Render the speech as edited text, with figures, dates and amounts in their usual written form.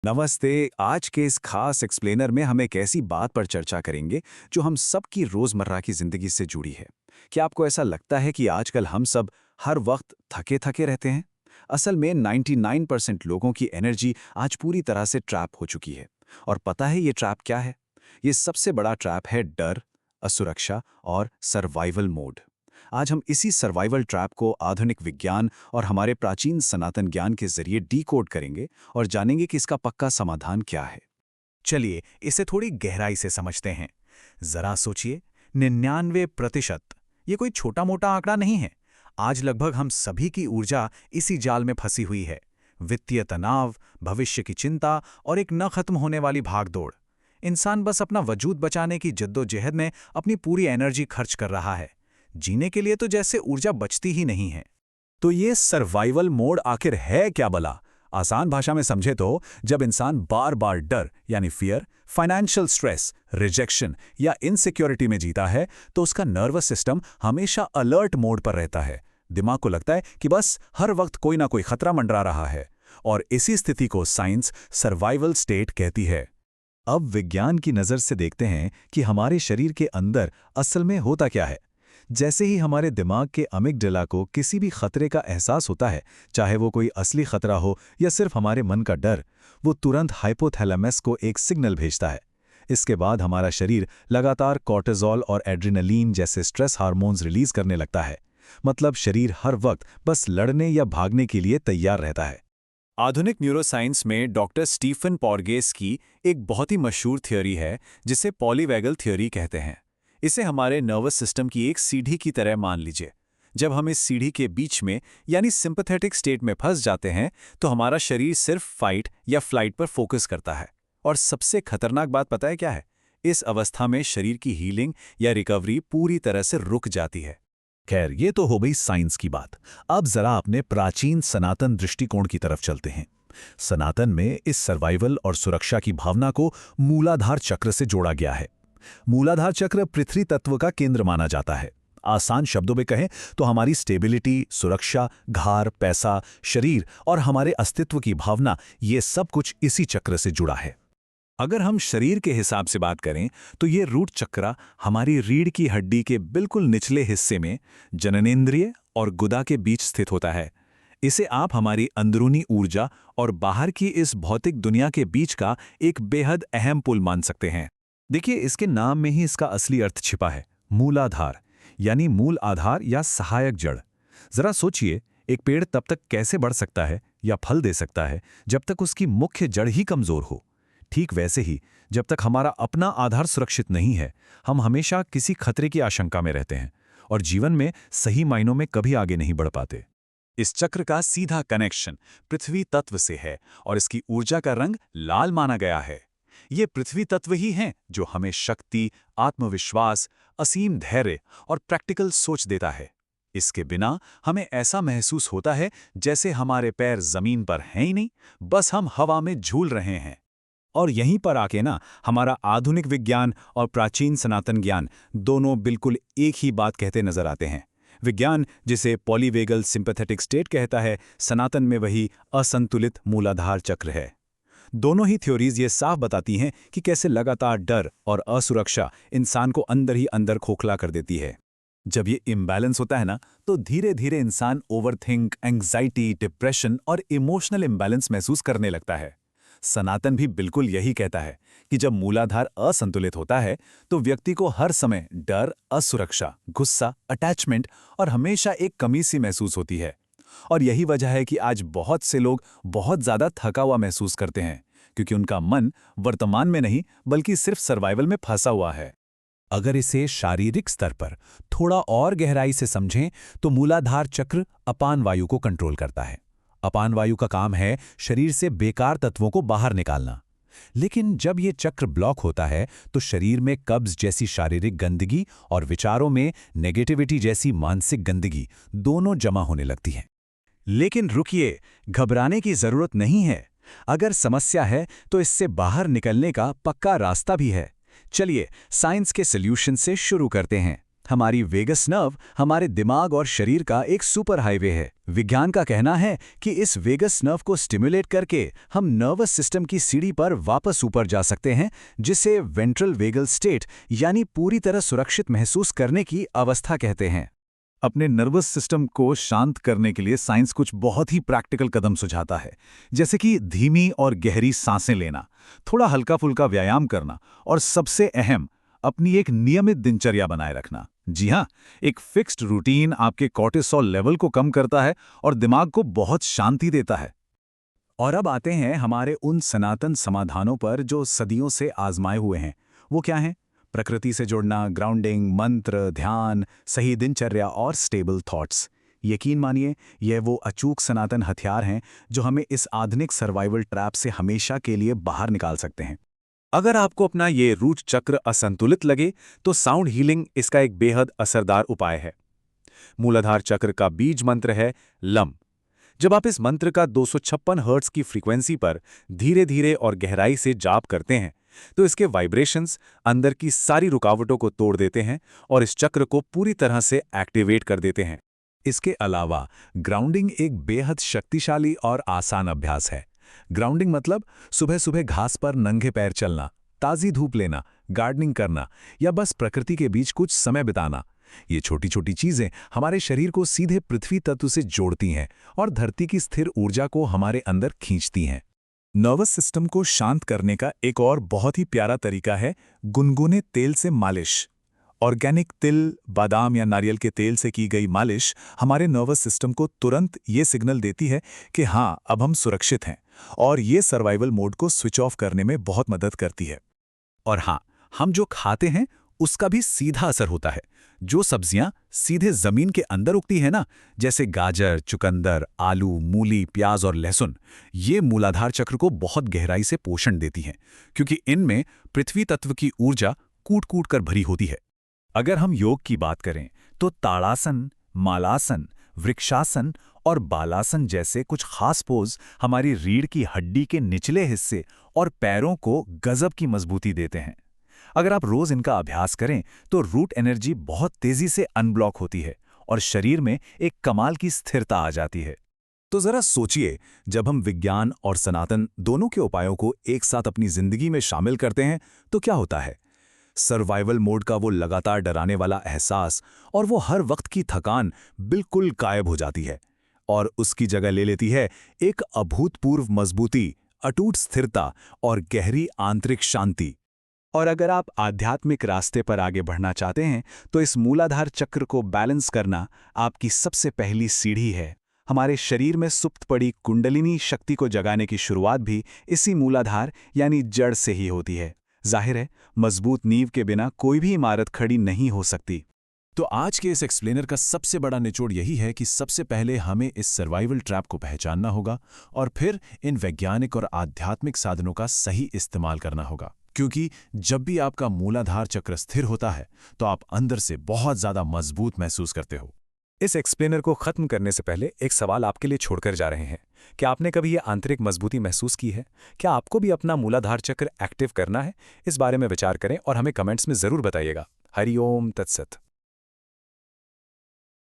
नमस्ते। आज के इस खास एक्सप्लेनर में हम एक ऐसी बात पर चर्चा करेंगे जो हम सब की रोजमर्रा की जिंदगी से जुड़ी है। क्या आपको ऐसा लगता है कि आजकल हम सब हर वक्त थके थके रहते हैं? असल में 99% लोगों की एनर्जी आज पूरी तरह से ट्रैप हो चुकी है। और पता है ये ट्रैप क्या है? ये सबसे बड़ा ट्रैप है डर, असुरक्षा और सर्वाइवल मोड। आज हम इसी सर्वाइवल ट्रैप को आधुनिक विज्ञान और हमारे प्राचीन सनातन ज्ञान के जरिए डीकोड करेंगे और जानेंगे कि इसका पक्का समाधान क्या है। चलिए इसे थोड़ी गहराई से समझते हैं। जरा सोचिए, 99%। ये कोई छोटा मोटा आंकड़ा नहीं है। आज लगभग हम सभी की ऊर्जा इसी जाल में फंसी हुई है। वित्तीय तनाव, भविष्य की चिंता और एक न खत्म होने वाली भागदौड़। इंसान बस अपना वजूद बचाने की जद्दोजहद में अपनी पूरी एनर्जी खर्च कर रहा है। जीने के लिए तो जैसे ऊर्जा बचती ही नहीं है। तो ये सर्वाइवल मोड आखिर है क्या भला? आसान भाषा में समझे तो जब इंसान बार बार डर यानी फियर, फाइनेंशियल स्ट्रेस, रिजेक्शन या इनसिक्योरिटी में जीता है तो उसका नर्वस सिस्टम हमेशा अलर्ट मोड पर रहता है। दिमाग को लगता है कि बस हर वक्त कोई ना कोई खतरा मंडरा रहा है। और इसी स्थिति को साइंस सर्वाइवल स्टेट कहती है। अब विज्ञान की नज़र से देखते हैं कि हमारे शरीर के अंदर असल में होता क्या है। जैसे ही हमारे दिमाग के अमिगडाला को किसी भी खतरे का एहसास होता है, चाहे वो कोई असली खतरा हो या सिर्फ हमारे मन का डर, वो तुरंत हाइपोथैलेमस को एक सिग्नल भेजता है। इसके बाद हमारा शरीर लगातार कॉर्टिसोल और एड्रेनलिन जैसे स्ट्रेस हार्मोन्स रिलीज करने लगता है। मतलब शरीर हर वक्त बस लड़ने या भागने के लिए तैयार रहता है। आधुनिक न्यूरोसाइंस में डॉक्टर स्टीफन पॉर्गेस की एक बहुत ही मशहूर थ्योरी है जिसे पॉलीवैगल थ्योरी कहते हैं। इसे हमारे नर्वस सिस्टम की एक सीढ़ी की तरह मान लीजिए। जब हम इस सीढ़ी के बीच में यानी सिंपैथेटिक स्टेट में फंस जाते हैं तो हमारा शरीर सिर्फ फाइट या फ्लाइट पर फोकस करता है। और सबसे खतरनाक बात पता है क्या है? इस अवस्था में शरीर की हीलिंग या रिकवरी पूरी तरह से रुक जाती है। खैर, ये तो हो गई साइंस की बात। अब जरा अपने प्राचीन सनातन दृष्टिकोण की तरफ चलते हैं। सनातन में इस सर्वाइवल और सुरक्षा की भावना को मूलाधार चक्र से जोड़ा गया है। मूलाधार चक्र पृथ्वी तत्व का केंद्र माना जाता है। आसान शब्दों में कहें तो हमारी स्टेबिलिटी, सुरक्षा, घर, पैसा, शरीर और हमारे अस्तित्व की भावना, ये सब कुछ इसी चक्र से जुड़ा है। अगर हम शरीर के हिसाब से बात करें तो ये रूट चक्र हमारी रीढ़ की हड्डी के बिल्कुल निचले हिस्से में जननेंद्रिय और गुदा के बीच स्थित होता है। इसे आप हमारी अंदरूनी ऊर्जा और बाहर की इस भौतिक दुनिया के बीच का एक बेहद अहम पुल मान सकते हैं। देखिए, इसके नाम में ही इसका असली अर्थ छिपा है, मूलाधार, यानी मूल आधार या सहायक जड़। जरा सोचिए, एक पेड़ तब तक कैसे बढ़ सकता है या फल दे सकता है जब तक उसकी मुख्य जड़ ही कमजोर हो। ठीक वैसे ही, जब तक हमारा अपना आधार सुरक्षित नहीं है, हम हमेशा किसी खतरे की आशंका में रहते हैं और जीवन में सही मायनों में कभी आगे नहीं बढ़ पाते। इस चक्र का सीधा कनेक्शन पृथ्वी तत्व से है और इसकी ऊर्जा का रंग लाल माना गया है। ये पृथ्वी तत्व ही हैं जो हमें शक्ति, आत्मविश्वास, असीम धैर्य और प्रैक्टिकल सोच देता है। इसके बिना हमें ऐसा महसूस होता है जैसे हमारे पैर जमीन पर हैं ही नहीं, बस हम हवा में झूल रहे हैं। और यहीं पर आके ना हमारा आधुनिक विज्ञान और प्राचीन सनातन ज्ञान दोनों बिल्कुल एक ही बात कहते नजर आते हैं। विज्ञान जिसे पॉलीवेगल सिंपैथेटिक स्टेट कहता है, सनातन में वही असंतुलित मूलाधार चक्र है। दोनों ही थ्योरीज ये साफ बताती हैं कि कैसे लगातार डर और असुरक्षा इंसान को अंदर ही अंदर खोखला कर देती है। जब ये इम्बैलेंस होता है ना, तो धीरे धीरे इंसान ओवरथिंक, एंग्जाइटी, डिप्रेशन और इमोशनल इम्बैलेंस महसूस करने लगता है। सनातन भी बिल्कुल यही कहता है कि जब मूलाधार असंतुलित होता है तो व्यक्ति को हर समय डर, असुरक्षा, गुस्सा, अटैचमेंट और हमेशा एक कमी सी महसूस होती है। और यही वजह है कि आज बहुत से लोग बहुत ज्यादा थका हुआ महसूस करते हैं, क्योंकि उनका मन वर्तमान में नहीं बल्कि सिर्फ सर्वाइवल में फंसा हुआ है। अगर इसे शारीरिक स्तर पर थोड़ा और गहराई से समझें तो मूलाधार चक्र अपान वायु को कंट्रोल करता है। अपान वायु का काम है शरीर से बेकार तत्वों को बाहर निकालना। लेकिन जब ये चक्र ब्लॉक होता है तो शरीर में कब्ज जैसी शारीरिक गंदगी और विचारों में नेगेटिविटी जैसी मानसिक गंदगी दोनों जमा होने लगती हैं। लेकिन रुकिए, घबराने की जरूरत नहीं है। अगर समस्या है तो इससे बाहर निकलने का पक्का रास्ता भी है। चलिए साइंस के सॉल्यूशन से शुरू करते हैं। हमारी वेगस नर्व हमारे दिमाग और शरीर का एक सुपर हाईवे है। विज्ञान का कहना है कि इस वेगस नर्व को स्टिमुलेट करके हम नर्वस सिस्टम की सीढ़ी पर वापस ऊपर जा सकते हैं, जिसे वेंट्रल वेगल स्टेट यानी पूरी तरह सुरक्षित महसूस करने की अवस्था कहते हैं। अपने नर्वस सिस्टम को शांत करने के लिए साइंस कुछ बहुत ही प्रैक्टिकल कदम सुझाता है, जैसे कि धीमी और गहरी सांसें लेना, थोड़ा हल्का फुल्का व्यायाम करना और सबसे अहम, अपनी एक नियमित दिनचर्या बनाए रखना। जी हाँ, एक फिक्स्ड रूटीन आपके कॉर्टिसोल लेवल को कम करता है और दिमाग को बहुत शांति देता है। और अब आते हैं हमारे उन सनातन समाधानों पर जो सदियों से आजमाए हुए हैं। वो क्या हैं? प्रकृति से जुड़ना, ग्राउंडिंग, मंत्र, ध्यान, सही दिनचर्या और स्टेबल थॉट्स। यकीन मानिए, यह वो अचूक सनातन हथियार हैं जो हमें इस आधुनिक सर्वाइवल ट्रैप से हमेशा के लिए बाहर निकाल सकते हैं। अगर आपको अपना ये रूट चक्र असंतुलित लगे तो साउंड हीलिंग इसका एक बेहद असरदार उपाय है। मूलाधार चक्र का बीज मंत्र है लम। जब आप इस मंत्र का 256 हर्ट्ज की फ्रीक्वेंसी पर धीरे धीरे और गहराई से जाप करते हैं तो इसके वाइब्रेशंस अंदर की सारी रुकावटों को तोड़ देते हैं और इस चक्र को पूरी तरह से एक्टिवेट कर देते हैं। इसके अलावा ग्राउंडिंग एक बेहद शक्तिशाली और आसान अभ्यास है। ग्राउंडिंग मतलब सुबह सुबह घास पर नंगे पैर चलना, ताज़ी धूप लेना, गार्डनिंग करना या बस प्रकृति के बीच कुछ समय बिताना। ये छोटी छोटी चीजें हमारे शरीर को सीधे पृथ्वी तत्व से जोड़ती हैं और धरती की स्थिर ऊर्जा को हमारे अंदर खींचती हैं। नर्वस सिस्टम को शांत करने का एक और बहुत ही प्यारा तरीका है गुनगुने तेल से मालिश। ऑर्गेनिक तिल, बादाम या नारियल के तेल से की गई मालिश हमारे नर्वस सिस्टम को तुरंत ये सिग्नल देती है कि हाँ, अब हम सुरक्षित हैं, और ये सर्वाइवल मोड को स्विच ऑफ करने में बहुत मदद करती है। और हाँ, हम जो खाते हैं उसका भी सीधा असर होता है। जो सब्जियां सीधे जमीन के अंदर उगती है ना, जैसे गाजर, चुकंदर, आलू, मूली, प्याज और लहसुन, ये मूलाधार चक्र को बहुत गहराई से पोषण देती हैं, क्योंकि इनमें पृथ्वी तत्व की ऊर्जा कूट कूट कर भरी होती है। अगर हम योग की बात करें तो ताड़ासन, मालासन, वृक्षासन और बालासन जैसे कुछ खास पोज हमारी रीढ़ की हड्डी के निचले हिस्से और पैरों को गजब की मजबूती देते हैं। अगर आप रोज इनका अभ्यास करें तो रूट एनर्जी बहुत तेजी से अनब्लॉक होती है और शरीर में एक कमाल की स्थिरता आ जाती है। तो जरा सोचिए, जब हम विज्ञान और सनातन दोनों के उपायों को एक साथ अपनी जिंदगी में शामिल करते हैं तो क्या होता है। सर्वाइवल मोड का वो लगातार डराने वाला एहसास और वो हर वक्त की थकान बिल्कुल गायब हो जाती है और उसकी जगह ले लेती है एक अभूतपूर्व मजबूती, अटूट स्थिरता और गहरी आंतरिक शांति। और अगर आप आध्यात्मिक रास्ते पर आगे बढ़ना चाहते हैं तो इस मूलाधार चक्र को बैलेंस करना आपकी सबसे पहली सीढ़ी है। हमारे शरीर में सुप्त पड़ी कुंडलिनी शक्ति को जगाने की शुरुआत भी इसी मूलाधार यानी जड़ से ही होती है। जाहिर है, मजबूत नींव के बिना कोई भी इमारत खड़ी नहीं हो सकती। तो आज के इस एक्सप्लेनर का सबसे बड़ा निचोड़ यही है कि सबसे पहले हमें इस सर्वाइवल ट्रैप को पहचानना होगा और फिर इन वैज्ञानिक और आध्यात्मिक साधनों का सही इस्तेमाल करना होगा। क्योंकि जब भी आपका मूलाधार चक्र स्थिर होता है तो आप अंदर से बहुत ज्यादा मजबूत महसूस करते हो। इस एक्सप्लेनर को खत्म करने से पहले एक सवाल आपके लिए छोड़कर जा रहे हैं। क्या आपने कभी ये आंतरिक मजबूती महसूस की है? क्या आपको भी अपना मूलाधार चक्र एक्टिव करना है? इस बारे में विचार करें और हमें कमेंट्स में जरूर बताइएगा। हरि ओम तत्सत।